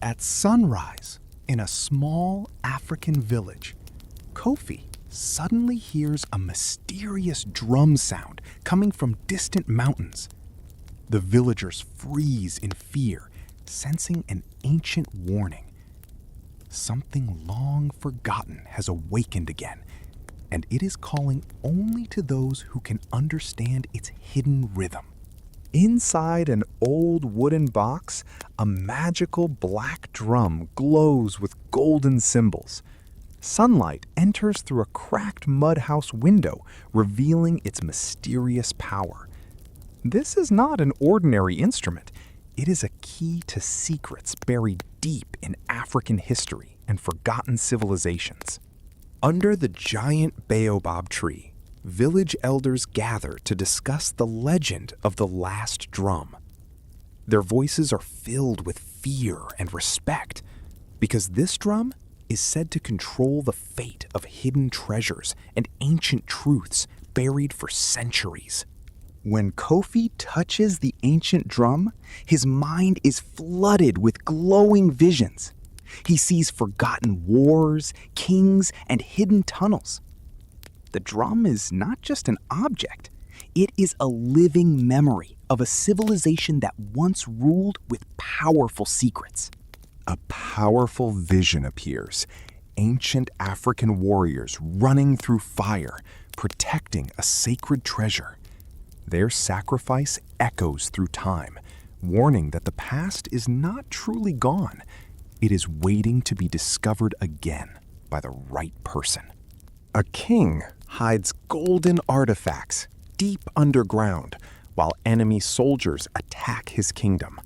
At sunrise, in a small African village, Kofi suddenly hears a mysterious drum sound coming from distant mountains. The villagers freeze in fear, sensing an ancient warning. Something long forgotten has awakened again, and it is calling only to those who can understand its hidden rhythm. Inside an old wooden box, a magical black drum glows with golden symbols. Sunlight enters through a cracked mud house window, revealing its mysterious power. This is not an ordinary instrument. It is a key to secrets buried deep in African history and forgotten civilizations. Under the giant baobab tree, village elders gather to discuss the legend of the last drum. Their voices are filled with fear and respect, because this drum is said to control the fate of hidden treasures and ancient truths buried for centuries. When Kofi touches the ancient drum, his mind is flooded with glowing visions. He sees forgotten wars, kings, and hidden tunnels. The drum is not just an object. It is a living memory of a civilization that once ruled with powerful secrets. A powerful vision appears. Ancient African warriors running through fire, protecting a sacred treasure. Their sacrifice echoes through time, warning that the past is not truly gone. It is waiting to be discovered again by the right person. A king hides golden artifacts deep underground while enemy soldiers attack his kingdom.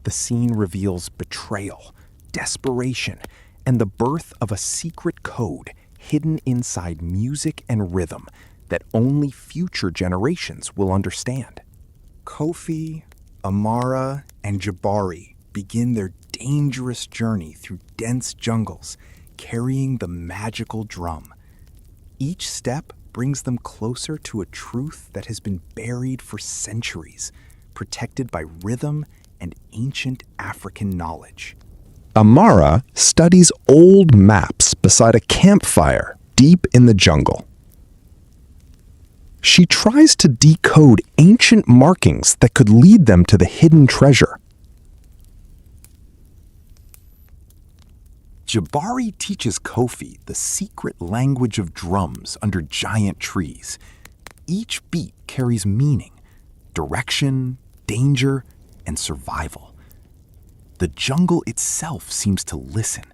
The scene reveals betrayal, desperation, and the birth of a secret code hidden inside music and rhythm that only future generations will understand. Kofi, Amara, and Jabari begin their dangerous journey through dense jungles, carrying the magical drum. Each step brings them closer to a truth that has been buried for centuries, protected by rhythm and ancient African knowledge. Amara studies old maps beside a campfire deep in the jungle. She tries to decode ancient markings that could lead them to the hidden treasure. Jabari teaches Kofi the secret language of drums under giant trees. Each beat carries meaning, direction, danger, and survival. The jungle itself seems to listen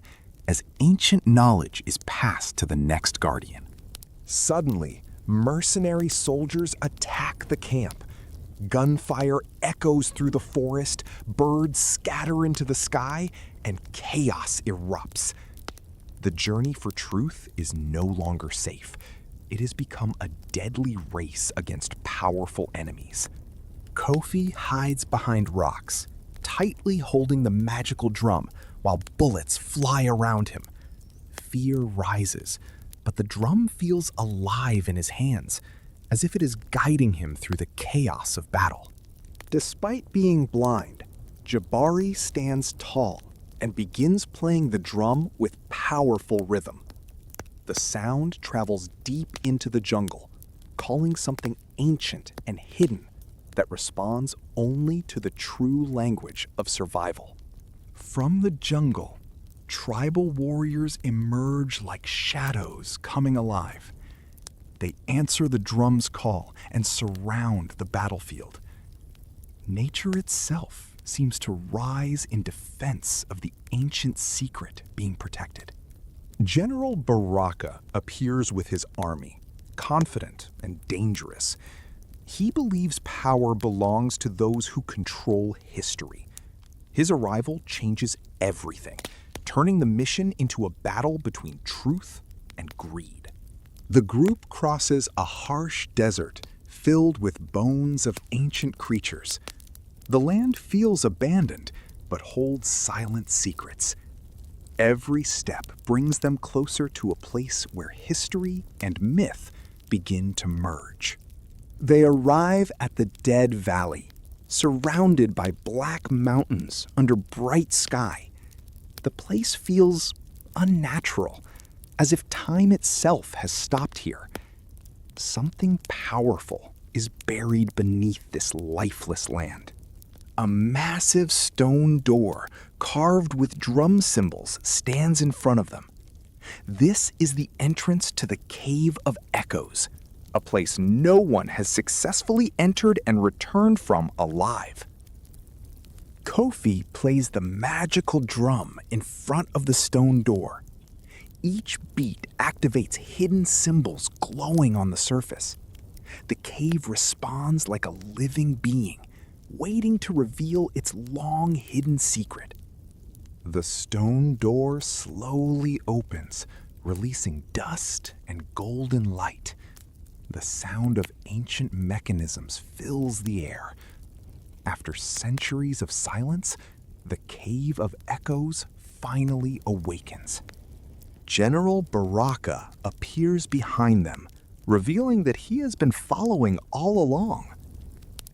as ancient knowledge is passed to the next guardian. Suddenly, mercenary soldiers attack the camp. Gunfire echoes through the forest, birds scatter into the sky, and chaos erupts. The journey for truth is no longer safe. It has become a deadly race against powerful enemies. Kofi hides behind rocks, tightly holding the magical drum while bullets fly around him. Fear rises, but the drum feels alive in his hands, as if it is guiding him through the chaos of battle. Despite being blind, Jabari stands tall and begins playing the drum with powerful rhythm. The sound travels deep into the jungle, calling something ancient and hidden that responds only to the true language of survival. From the jungle, tribal warriors emerge like shadows coming alive. They answer the drum's call and surround the battlefield. Nature itself seems to rise in defense of the ancient secret being protected. General Baraka appears with his army, confident and dangerous. He believes power belongs to those who control history. His arrival changes everything, turning the mission into a battle between truth and greed. The group crosses a harsh desert filled with bones of ancient creatures. The land feels abandoned, but holds silent secrets. Every step brings them closer to a place where history and myth begin to merge. They arrive at the Dead Valley, surrounded by black mountains under bright sky. The place feels unnatural, as if time itself has stopped here. Something powerful is buried beneath this lifeless land. A massive stone door, carved with drum symbols, stands in front of them. This is the entrance to the Cave of Echoes, a place no one has successfully entered and returned from alive. Kofi plays the magical drum in front of the stone door. Each beat activates hidden symbols glowing on the surface. The cave responds like a living being, waiting to reveal its long-hidden secret. The stone door slowly opens, releasing dust and golden light. The sound of ancient mechanisms fills the air. After centuries of silence, the Cave of Echoes finally awakens. General Baraka appears behind them, revealing that he has been following all along.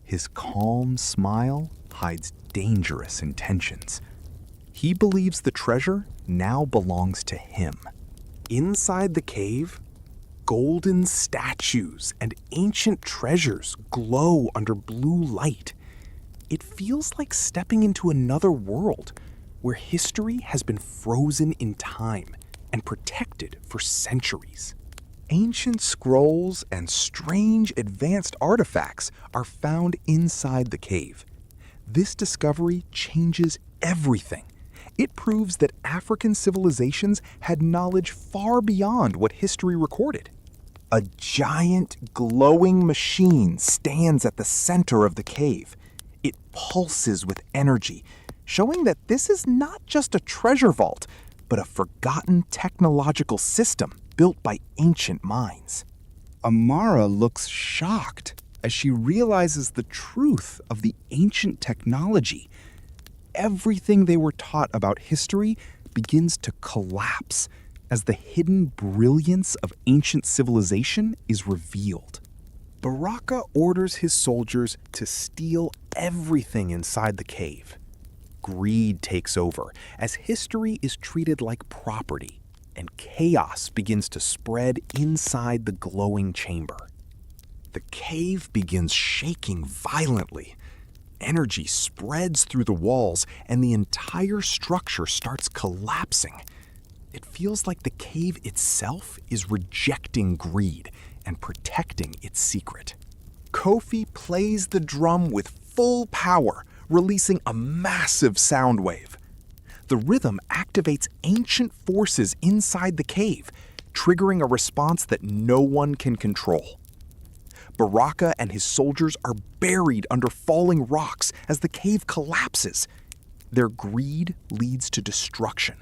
His calm smile hides dangerous intentions. He believes the treasure now belongs to him. Inside the cave, golden statues and ancient treasures glow under blue light. It feels like stepping into another world where history has been frozen in time and protected for centuries. Ancient scrolls and strange advanced artifacts are found inside the cave. This discovery changes everything. It proves that African civilizations had knowledge far beyond what history recorded. A giant glowing machine stands at the center of the cave. It pulses with energy, showing that this is not just a treasure vault, but a forgotten technological system built by ancient minds. Amara looks shocked as she realizes the truth of the ancient technology. Everything they were taught about history begins to collapse as the hidden brilliance of ancient civilization is revealed. Baraka orders his soldiers to steal everything inside the cave. Greed takes over as history is treated like property, and chaos begins to spread inside the glowing chamber. The cave begins shaking violently. Energy spreads through the walls, and the entire structure starts collapsing. It feels like the cave itself is rejecting greed and protecting its secret. Kofi plays the drum with full power, releasing a massive sound wave. The rhythm activates ancient forces inside the cave, triggering a response that no one can control. Baraka and his soldiers are buried under falling rocks as the cave collapses. Their greed leads to destruction,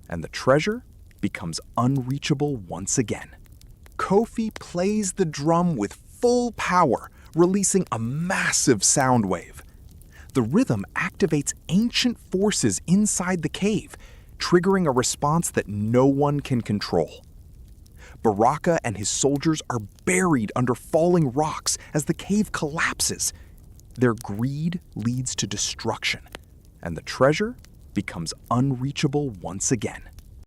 and the treasure becomes unreachable once again. Kofi plays the drum with full power, releasing a massive sound wave. The rhythm activates ancient forces inside the cave, triggering a response that no one can control. Baraka and his soldiers are buried under falling rocks as the cave collapses. Their greed leads to destruction, and the treasure becomes unreachable once again.